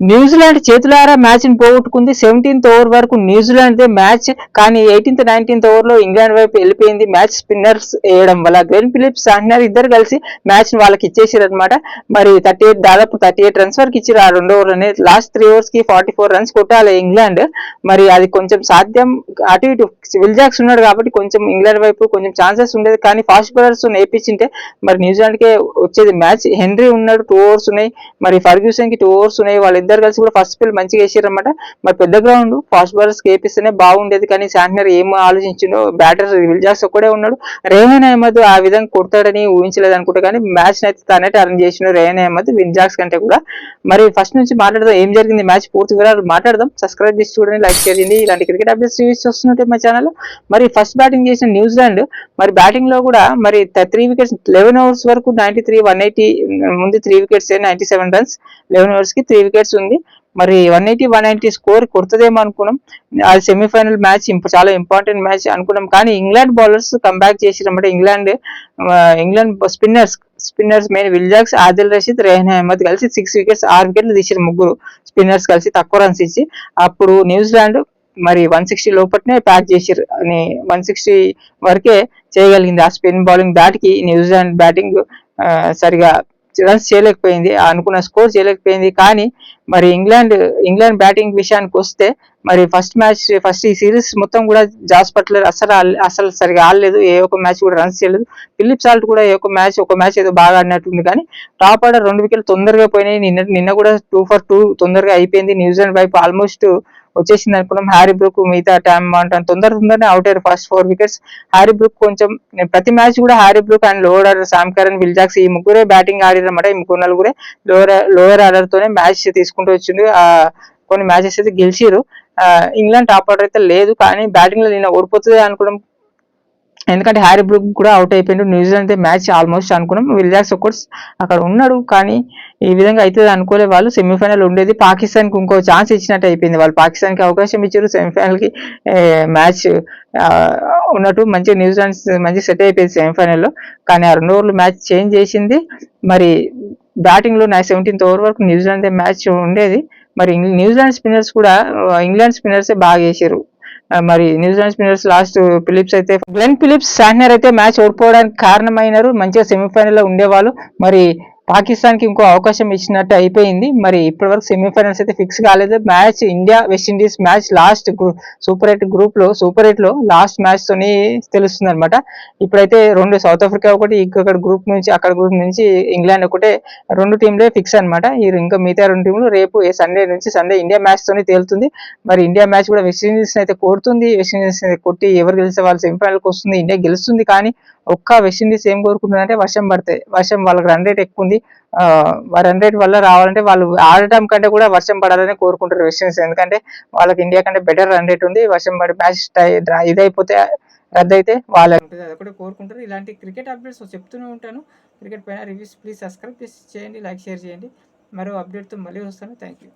New Zealand చేతులారా match ని పోగొట్టుకుంది. 17th ఓవర్ వరకు న్యూజిలాండ్ దే మ్యాచ్. కానీ 18th 19th ఓవర్ లో ఇంగ్లాండ్ వైపు వెళ్ళిపోయింది మ్యాచ్ స్పిన్నర్స్ వేయడం వల్ల. గ్లెన్ ఫిలిప్స్ సాహ్నర్ ఇద్దరు కలిసి మ్యాచ్ ని వాళ్ళకి ఇచ్చేసారు అనమాట. మరి దాదాపు 38 రన్స్ వరకు ఇచ్చారు ఆ 2 ఓవర్లోనే. లాస్ట్ 3 ఓవర్స్ కి 44 రన్స్ కొట్టాలి ఇంగ్లాండ్. మరి అది కొంచెం సాధ్యం. అటు ఇటు విల్ జాక్స్ ఉన్నాడు కాబట్టి కొంచెం ఇంగ్లాండ్ వైపు కొంచెం ఛాన్సెస్ ఉండేది. కానీ ఫాస్ట్ బౌలర్స్ నేర్పించింటే మరి న్యూజిలాండ్ కే వచ్చేది మ్యాచ్. హెన్రీ ఉన్నాడు, 2 ఓవర్స్ ఉన్నాయి. మరి ఫర్గ్యూసన్ కి 2 ఓవర్స్ ఉన్నాయి. వాళ్ళిద్దరు కలిసి కూడా ఫస్ట్ స్పెల్ మంచిగా వేసారనమాట. మరి పెద్ద గ్రౌండ్ ఫాస్ట్ బౌలర్స్ వేపిస్తేనే బాగుండేది. కానీ శాంట్నర్ ఏం ఆలోచించిండో, బ్యాటర్ విల్ జాక్స్ ఒక్కడే ఉన్నాడు. రేహన్ అహ్మద్ ఆ విధంగా కొడతాడని ఊహించలేదు అనుకుంటా. కానీ మ్యాచ్ అయితే తనే టర్న్ చేసిన రేహన్ అహ్మద్ విల్ జాక్స్ కంటే కూడా. మరి ఫస్ట్ నుంచి మాట్లాడదాం ఏం జరిగింది మ్యాచ్ పూర్తి వివరాలు మాట్లాడదాం. సబ్స్క్రైబ్ చేసి చూడండి, లైక్ షేర్ చేయండి. ఇలాంటి క్రికెట్ అప్డేట్స్ రివ్యూస్ వస్తుంటే మా ఛానల్. మరి ఫస్ట్ బ్యాటింగ్ చేసిన న్యూజిలాండ్ మరి బ్యాటింగ్ లో కూడా మరి 3 వికెట్స్ 11 ఓవర్స్ వరకు 93 180 ముందు 3 వికెట్స్ 97 రన్స్ 11 ఓవర్స్ కి 3 వికెట్స్ ఉంది. మరి 180 190 స్కోర్ కొడుతుందేమో అనుకున్నాం. అది సెమీఫైనల్ మ్యాచ్ చాలా ఇంపార్టెంట్ మ్యాచ్ అనుకున్నాం. కానీ ఇంగ్లాండ్ బౌలర్స్ కంబ్యాక్ చేసిరన్నమాట. England spinners main Will Jacks, Adil Rashid, Rehan Ahmed కలిసి 6 వికెట్స్ 6 వికెట్లు తీసారు. ముగ్గురు స్పిన్నర్స్ కలిసి తక్కువ రన్స్ ఇచ్చి. అప్పుడు న్యూజిలాండ్ మరి 160 లోపట్నే ప్యాక్ చేసారు అని 160 వరకే చేయగలిగింది. ఆ స్పిన్ బౌలింగ్ దాటికి న్యూజిలాండ్ బ్యాటింగ్ సరిగా రన్స్ చేయలేకపోయింది, అనుకున్న స్కోర్ చేయలేకపోయింది. కానీ మరి ఇంగ్లాండ్ బ్యాటింగ్ విషయానికి వస్తే మరి ఫస్ట్ ఈ సిరీస్ మొత్తం కూడా జాస్ బట్లర్ అసలు సరిగా ఆడలేదు. ఏ ఒక్క మ్యాచ్ కూడా రన్స్ చేయలేదు. ఫిలిప్ సాల్ట్ కూడా ఒక మ్యాచ్ ఏదో బాగా ఆడినట్టుంది. కానీ టాప్ ఆర్డర్ 2 వికెట్లు తొందరగా పోయినాయి. నిన్న కూడా 2 for 2 తొందరగా అయిపోయింది. న్యూజిలాండ్ వైపు ఆల్మోస్ట్ వచ్చేసింది అనుకున్నాం. హ్యారీ బ్రూక్ మిగతా తొందరగానే అవుట్ అయ్యారు ఫస్ట్ 4 వికెట్స్. హ్యారీ బ్రూక్ కొంచెం ప్రతి మ్యాచ్ కూడా Harry Brook and lower order Sam Curran, Will Jacks ఈ ముగ్గురే బ్యాటింగ్ ఆడిరన్నమాట. ఈ ముగ్గురు నలుగురే లోవర్ ఆర్డర్ తోనే మ్యాచ్ తీసుకుంటూ వచ్చింది. కొన్ని మ్యాచెస్ అయితే గెలిచిరు. ఇంగ్లాండ్ టాప్ ఆర్డర్ అయితే లేదు. కానీ బ్యాటింగ్ లో నిన్న ఓడిపోతుంది అనుకోవడం, ఎందుకంటే హ్యారీ బ్రూక్ కూడా అవుట్ అయిపోయిండు. న్యూజిలాండ్ మ్యాచ్ ఆల్మోస్ట్ అనుకున్నాం. విల్ జాక్స్ కోర్స్ అక్కడ ఉన్నాడు. కానీ ఈ విధంగా అయితే అనుకోలే వాళ్ళు. సెమీఫైనల్ ఉండేది. పాకిస్తాన్ కి ఇంకో ఛాన్స్ ఇచ్చినట్టు అయిపోయింది. వాళ్ళు పాకిస్తాన్ కి అవకాశం ఇచ్చారు సెమీఫైనల్ కి మ్యాచ్ ఉన్నట్టు. మంచిగా న్యూజిలాండ్ మంచి సెట్ అయిపోయింది సెమీఫైనల్ లో. కానీ ఆ 2 ఓవర్లు మ్యాచ్ చేంజ్ చేసింది. మరి బ్యాటింగ్ లో 17th ఓవర్ వరకు న్యూజిలాండ్ మ్యాచ్ ఉండేది. మరి న్యూజిలాండ్ స్పిన్నర్స్ కూడా ఇంగ్లాండ్ స్పిన్నర్స్ బాగా వేసారు. మరి New Zealand spinners last Glenn Phillips Santner అయితే మ్యాచ్ ఓడిపోవడానికి కారణమైనారు. మంచిగా సెమీఫైనల్ లో ఉండేవాళ్ళు. మరి పాకిస్తాన్ కి ఇంకో అవకాశం ఇచ్చినట్టు అయిపోయింది. మరి ఇప్పటి వరకు సెమీఫైనల్స్ అయితే ఫిక్స్ కాలేదు. Match India West Indies match last super eight లో లాస్ట్ మ్యాచ్ తోని తెలుస్తుంది అనమాట. ఇప్పుడైతే 2 సౌత్ ఆఫ్రికా ఒకటి, ఇక్కడ గ్రూప్ నుంచి ఇంగ్లాండ్ ఒకటే, 2 టీంలే ఫిక్స్ అనమాట. ఇంకా మిగతా 2 టీంలు రేపు సండే ఇండియా మ్యాచ్ తోని తేలుతుంది. మరి ఇండియా మ్యాచ్ కూడా వెస్టిండీస్ అయితే కొడుతుంది. వెస్టిండీస్ కొట్టి ఎవరు గెలిస్తే వాళ్ళు సెమీఫైనల్ కి వస్తుంది. ఇండియా గెలుస్తుంది. కానీ ఒక్క వెస్టిండీస్ ఏం కోరుకుంటుందంటే వర్షం పడతాయి. వాళ్ళకి రన్ రేట్ ఎక్కువ ఉంది. రన్ రేట్ వల్ల రావాలంటే వాళ్ళు ఆడటం కంటే కూడా వర్షం పడాలని కోరుకుంటారు వెస్టిండీస్. ఎందుకంటే వాళ్ళకి ఇండియా కంటే బెటర్ రన్ రేట్ ఉంది. వర్షం పడి మ్యాచ్ ఇదైపోతే రద్దయితే వాళ్ళు అదొకటి కోరుకుంటారు. ఇలాంటి క్రికెట్ అప్డేట్స్ చెప్తూనే ఉంటాను. క్రికెట్ పైన రివ్యూస్ ప్లీజ్ సబ్స్క్రైబ్ చేయండి, లైక్ షేర్ చేయండి. మరో అప్డేట్తో మళ్ళీ వస్తాను. Thank you.